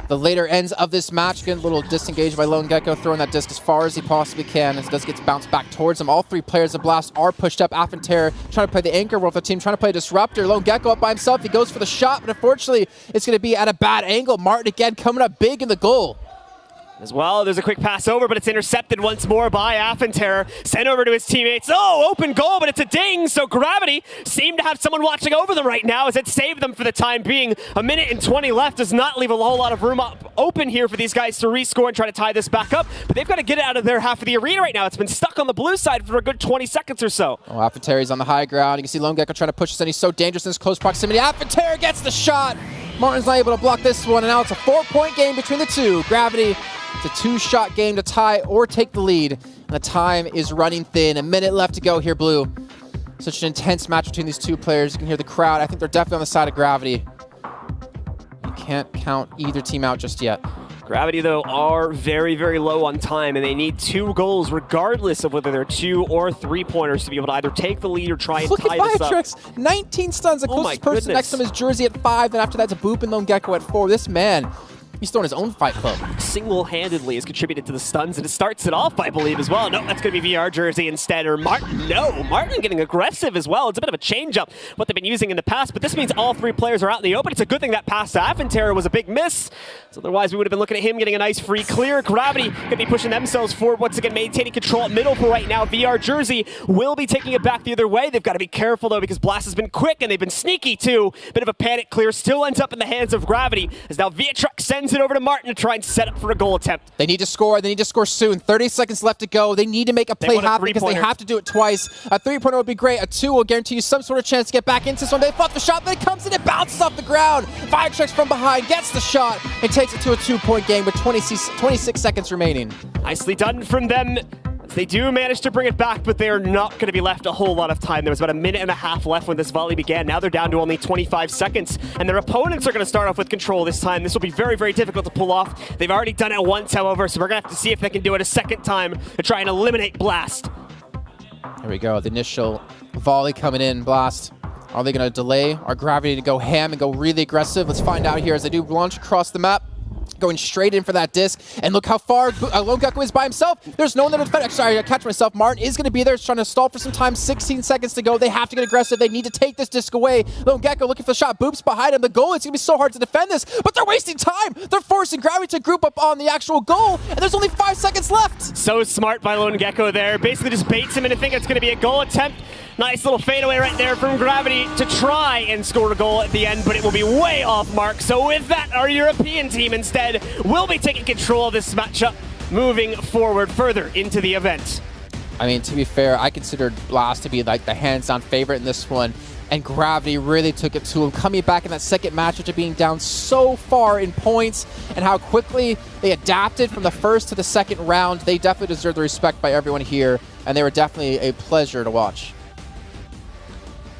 the later ends of this match. Getting a little disengaged by Lone Gecko, throwing that disc as far as he possibly can as it does get bounced back towards him. All three players of Blast are pushed up. Affentera trying to play the anchor role for the team, trying to play Disruptor. Lone Gecko up by himself. He goes for the shot, but unfortunately, it's going to be at a bad angle. Martin again coming up big in the goal. As well, there's a quick pass over, but it's intercepted once more by Affentera. Sent over to his teammates. Oh, open goal, but it's a ding. So Gravity seem to have someone watching over them right now as it saved them for the time being. 1 minute and 20 left does not leave a whole lot of room open here for these guys to rescore and try to tie this back up. But they've got to get it out of their half of the arena right now. It's been stuck on the blue side for a good 20 seconds or so. Oh, Affentera's on the high ground. You can see Lone Gecko trying to push us in. He's so dangerous in his close proximity. Affentera gets the shot. Martin's not able to block this one, and now it's a 4-point game between the two. Gravity, it's a 2-shot game to tie or take the lead, and the time is running thin. 1 minute left to go here, Blue. Such an intense match between these two players. You can hear the crowd. I think they're definitely on the side of Gravity. You can't count either team out just yet. Gravity, though, are very, very low on time, and they need 2 goals regardless of whether they're 2 or 3-pointers to be able to either take the lead or try and tie this up. Look at Viatrex, 19 stuns. The closest person next to him is Jersey at 5. Then after that, it's Boop and Lone Gecko at 4. This man, he's throwing his own fight club. Single-handedly has contributed to the stuns, and it starts it off, I believe, as well. No, that's going to be VR Jersey instead, or Martin. No, Martin getting aggressive as well. It's a bit of a change-up, what they've been using in the past, but this means all 3 players are out in the open. It's a good thing that pass to Affentera was a big miss. So otherwise, we would have been looking at him getting a nice free clear. Gravity going to be pushing themselves forward once again, maintaining control at middle for right now. VR Jersey will be taking it back the other way. They've got to be careful, though, because Blast has been quick, and they've been sneaky, too. Bit of a panic clear. Still ends up in the hands of Gravity, as now Viatrex sends it over to Martin to try and set up for a goal attempt. They need to score. They need to score soon. 30 seconds left to go. They need to make a play happen because they have to do it twice. A 3-pointer would be great. A 2 will guarantee you some sort of chance to get back into this one. They fuck the shot, but it comes in. It bounces off the ground. Viatrex from behind gets the shot and takes it to a 2-point game with 26 seconds remaining. Nicely done from them. They do manage to bring it back, but they are not going to be left a whole lot of time. There was about 1.5 minutes left when this volley began. Now they're down to only 25 seconds, and their opponents are going to start off with control this time. This will be very, very difficult to pull off. They've already done it once, however, so we're going to have to see if they can do it a second time to try and eliminate Blast. Here we go. The initial volley coming in. Blast. Are they going to delay our Gravity to go ham and go really aggressive? Let's find out here as they do launch across the map. Going straight in for that disc, and look how far Lone Gecko is by himself. There's no one there to defend. Sorry, I catch myself. Martin is going to be there, trying to stall for some time. 16 seconds to go. They have to get aggressive. They need to take this disc away. Lone Gecko looking for the shot. Boop's behind him. The goal, it's going to be so hard to defend this, but they're wasting time. They're forcing Gravity to group up on the actual goal, and there's only 5 seconds left. So smart by Lone Gecko there. Basically just baits him into thinking it's going to be a goal attempt. Nice little fadeaway right there from Gravity to try and score a goal at the end, but it will be way off mark. So with that, our European team instead will be taking control of this matchup, moving forward further into the event. I mean, to be fair, I considered Blast to be like the hands-down favorite in this one, and Gravity really took it to him, coming back in that second match after being down so far in points, and how quickly they adapted from the first to the second round. They definitely deserve the respect by everyone here, and they were definitely a pleasure to watch.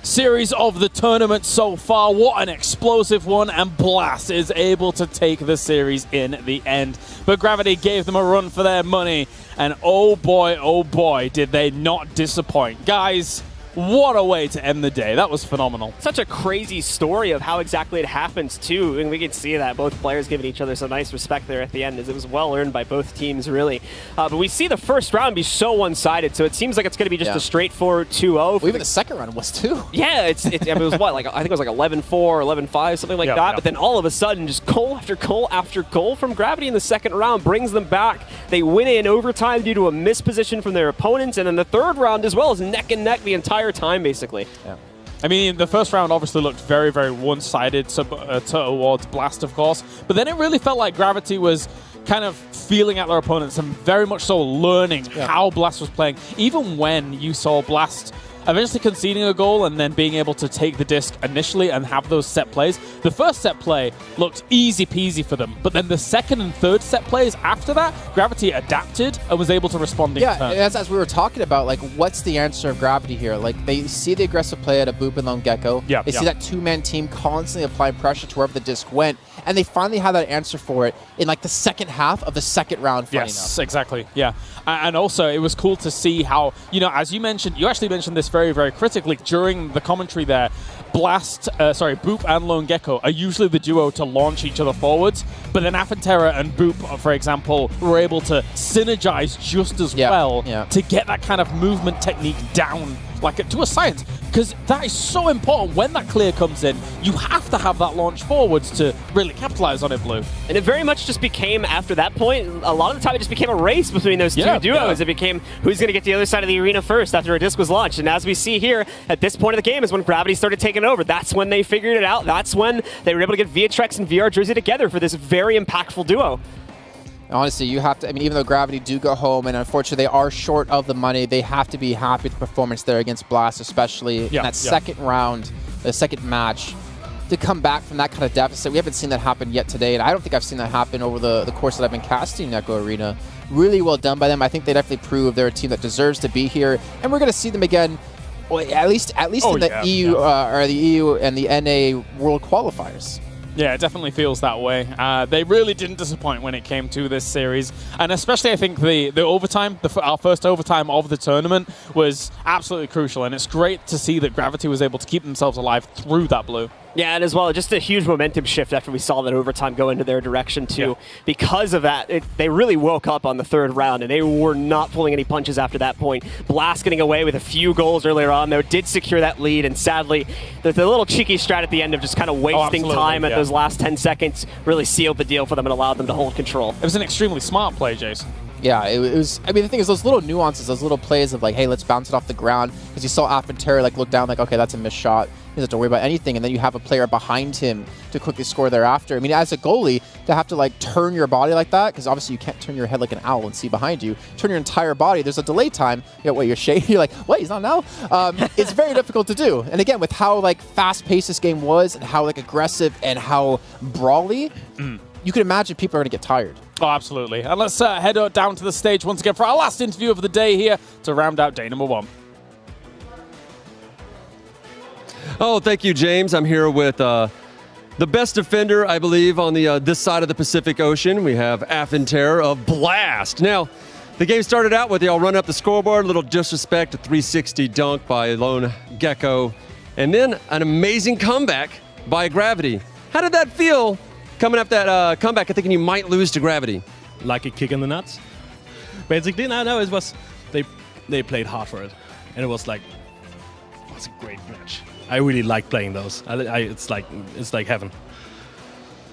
Series of the tournament so far. What an explosive one, and Blast is able to take the series in the end. But Gravity gave them a run for their money, and oh boy, did they not disappoint. Guys, what a way to end the day. That was phenomenal. Such a crazy story of how exactly it happens, too. And we can see that both players giving each other some nice respect there at the end, as it was well earned by both teams, really. But we see the first round be so one-sided, so it seems like it's going to be just a straightforward 2-0. Well, even the second round was too. Yeah, I mean, it was what, like I think it was like 11-4, 11-5, something like that. But then all of a sudden, just goal after goal after goal from Gravity in the second round brings them back. They win it in overtime due to a misposition from their opponents, and then the third round as well is neck and neck the entire time, basically. Yeah. I mean, the first round obviously looked very, very one-sided towards Blast, of course, but then it really felt like Gravity was kind of feeling out their opponents and very much so learning how Blast was playing. Even when you saw Blast eventually conceding a goal and then being able to take the disc initially and have those set plays. The first set play looked easy peasy for them, but then the second and third set plays after that, Gravity adapted and was able to respond in turn. As we were talking about, like, what's the answer of Gravity here? Like, they see the aggressive play at a Boop and Lone Gecko. They see that two-man team constantly applying pressure to wherever the disc went, and they finally had that answer for it in, like, the second half of the second round, funny enough. Exactly. Yeah. And also, it was cool to see how, you know, as you mentioned, you actually mentioned this very, very critically during the commentary there. Boop and Lone Gecko are usually the duo to launch each other forwards, but then Affentera and Boop, for example, were able to synergize just as well to get that kind of movement technique down, like to a science, because that is so important. When that clear comes in, you have to have that launch forwards to really capitalize on it, Blue. And it very much just became, after that point, a lot of the time it just became a race between those two duos. It became who's going to get the other side of the arena first after a disc was launched. And as we see here, at this point of the game is when Gravity started taking over. That's when they figured it out. That's when they were able to get Viatrex and VR Jersey together for this very impactful duo. Honestly, you have to, I mean, even though Gravity do go home, and unfortunately they are short of the money, they have to be happy with the performance there against Blast, especially in that second round, the second match, to come back from that kind of deficit. We haven't seen that happen yet today, and I don't think I've seen that happen over the course that I've been casting Echo Arena. Really well done by them. I think they definitely prove they're a team that deserves to be here, and we're going to see them again, at least in the EU or the EU and the NA World Qualifiers. Yeah, it definitely feels that way. They really didn't disappoint when it came to this series. And especially, I think, the overtime, our first overtime of the tournament was absolutely crucial. And it's great to see that Gravity was able to keep themselves alive through that, Blue. Yeah, and as well, just a huge momentum shift after we saw that overtime go into their direction, too. Yeah. Because of that, they really woke up on the third round, and they were not pulling any punches after that point. Blast getting away with a few goals earlier on, though, did secure that lead, and sadly, the little cheeky strat at the end of just kind of wasting time at those last 10 seconds really sealed the deal for them and allowed them to hold control. It was an extremely smart play, Jason. Yeah, it was. I mean, the thing is, those little nuances, those little plays of like, hey, let's bounce it off the ground. Because you saw Affentera like look down, like, okay, that's a missed shot. He doesn't have to worry about anything. And then you have a player behind him to quickly score thereafter. I mean, as a goalie, to have to like turn your body like that, because obviously you can't turn your head like an owl and see behind you. Turn your entire body. There's a delay time. You're shaking. You're like, wait, he's not now. It's very difficult to do. And again, with how like fast-paced this game was, and how like aggressive and how brawly, you can imagine people are going to get tired. Oh, absolutely. And let's head down to the stage once again for our last interview of the day here to round out day number 1. Oh, thank you, James. I'm here with the best defender, I believe, on the this side of the Pacific Ocean. We have Affentera of Blast. Now, the game started out with y'all run up the scoreboard, a little disrespect, a 360 dunk by Lone Gecko, and then an amazing comeback by Gravity. How did that feel coming up that comeback and thinking you might lose to Gravity? Like a kick in the nuts. Basically, no, it was, they played hard for it. And it was like, it was a great match. I really like playing those. It's like heaven.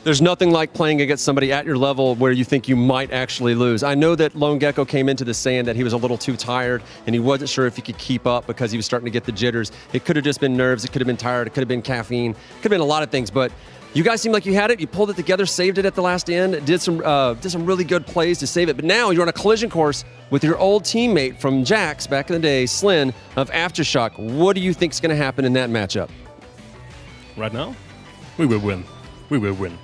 There's nothing like playing against somebody at your level where you think you might actually lose. I know that Lone Gecko came into this saying that he was a little too tired and he wasn't sure if he could keep up because he was starting to get the jitters. It could have just been nerves. It could have been tired. It could have been caffeine. It could have been a lot of things, but you guys seemed like you had it. You pulled it together, saved it at the last end, did some really good plays to save it. But now you're on a collision course with your old teammate from Jax back in the day, Slyn of Aftershock. What do you think is going to happen in that matchup? Right now, we will win. We will win.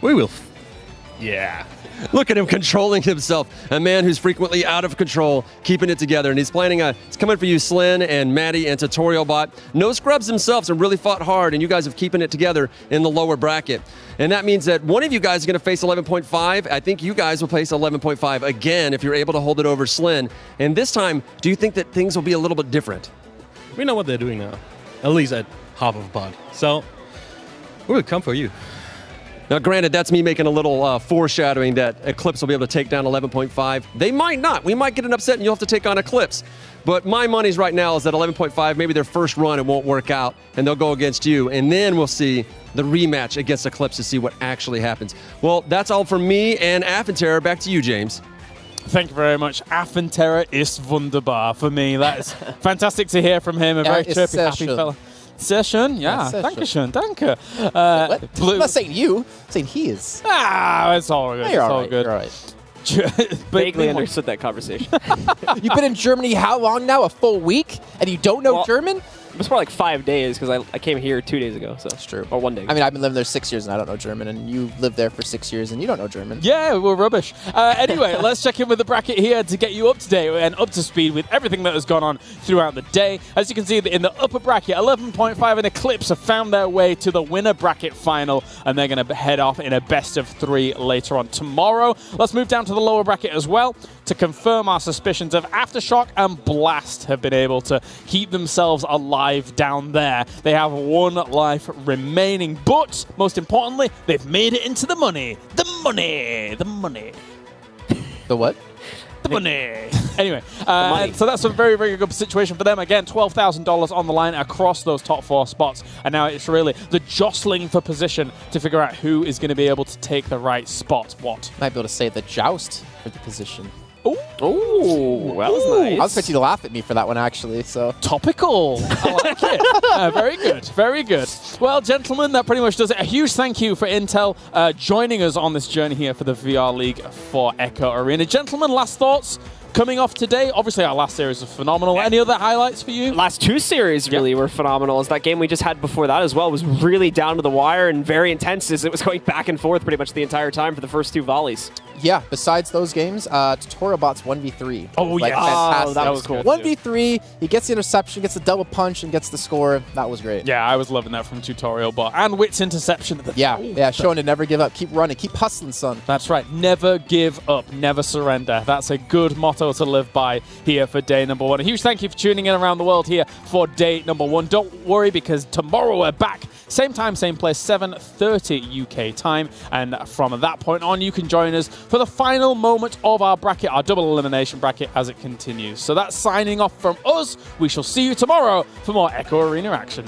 We will. Yeah. Look at him controlling himself. A man who's frequently out of control, keeping it together. And he's it's coming for you, Slyn and Maddie and Tutorial Bot. No scrubs themselves and really fought hard, and you guys have keeping it together in the lower bracket. And that means that one of you guys is going to face 11.5. I think you guys will face 11.5 again if you're able to hold it over Slyn. And this time, do you think that things will be a little bit different? We know what they're doing now, at least at half of a pod. So we will come for you. Now, granted, that's me making a little foreshadowing that Eclipse will be able to take down 11.5. They might not. We might get an upset and you'll have to take on Eclipse. But my money's right now is that 11.5, maybe their first run, it won't work out, and they'll go against you. And then we'll see the rematch against Eclipse to see what actually happens. Well, that's all from me and Affentera. Back to you, James. Thank you very much. Affentera ist wunderbar for me. That is fantastic to hear from him. A very ist chirpy, sehr happy schön. fella. Sehr schön, ja. sehr Danke schön. schön, danke. What? I'm not saying you. I'm saying he is. It's all good. You're it's all all right. good. You're all right. Vaguely understood that conversation. You've been in Germany how long now? A full week? And you don't know Well, German? It was more like 5 days because I came here 2 days ago. So That's true. Or 1 day. I mean, I've been living there 6 years and I don't know German, and you lived there for 6 years and you don't know German. Yeah, we're rubbish. Anyway, let's check in with the bracket here to get you up to date and up to speed with everything that has gone on throughout the day. As you can see, in the upper bracket, 11.5 and Eclipse have found their way to the winner bracket final, and they're going to head off in a best of 3 later on tomorrow. Let's move down to the lower bracket as well to confirm our suspicions of Aftershock and Blast have been able to keep themselves alive down there. They have 1 life remaining, but most importantly, they've made it into the money. The money. The money. The what? The money. Anyway, so that's a very, very good situation for them. Again, $12,000 on the line across those top 4 spots. And now it's really the jostling for position to figure out who is going to be able to take the right spot. What? Might be able to say the joust for the position. Oh, that was nice. I was expecting you to laugh at me for that one, actually. So Topical. I like it. Very good. Very good. Well, gentlemen, that pretty much does it. A huge thank you for Intel joining us on this journey here for the VR League for Echo Arena. Gentlemen, last thoughts coming off today? Obviously, our last series was phenomenal. Any other highlights for you? Last 2 series really were phenomenal. As that game we just had before that as well was really down to the wire and very intense as it was going back and forth pretty much the entire time for the first 2 volleys. yeah, besides those games, Tutorial Bot's 1v3. Oh, Like, yes. fantastic. Oh, that was cool. 1v3, he gets the interception, gets the double punch, and gets the score. That was great. Yeah, I was loving that from Tutorial Bot. And Wit's interception. Yeah, showing to never give up. Keep running. Keep hustling, son. That's right. Never give up. Never surrender. That's a good motto to live by here for day number 1. A huge thank you for tuning in around the world here for day number 1. Don't worry, because tomorrow we're back. Same time, same place, 7:30 UK time. And from that point on, you can join us for the final moment of our bracket, our double elimination bracket, as it continues. So that's signing off from us. We shall see you tomorrow for more Echo Arena action.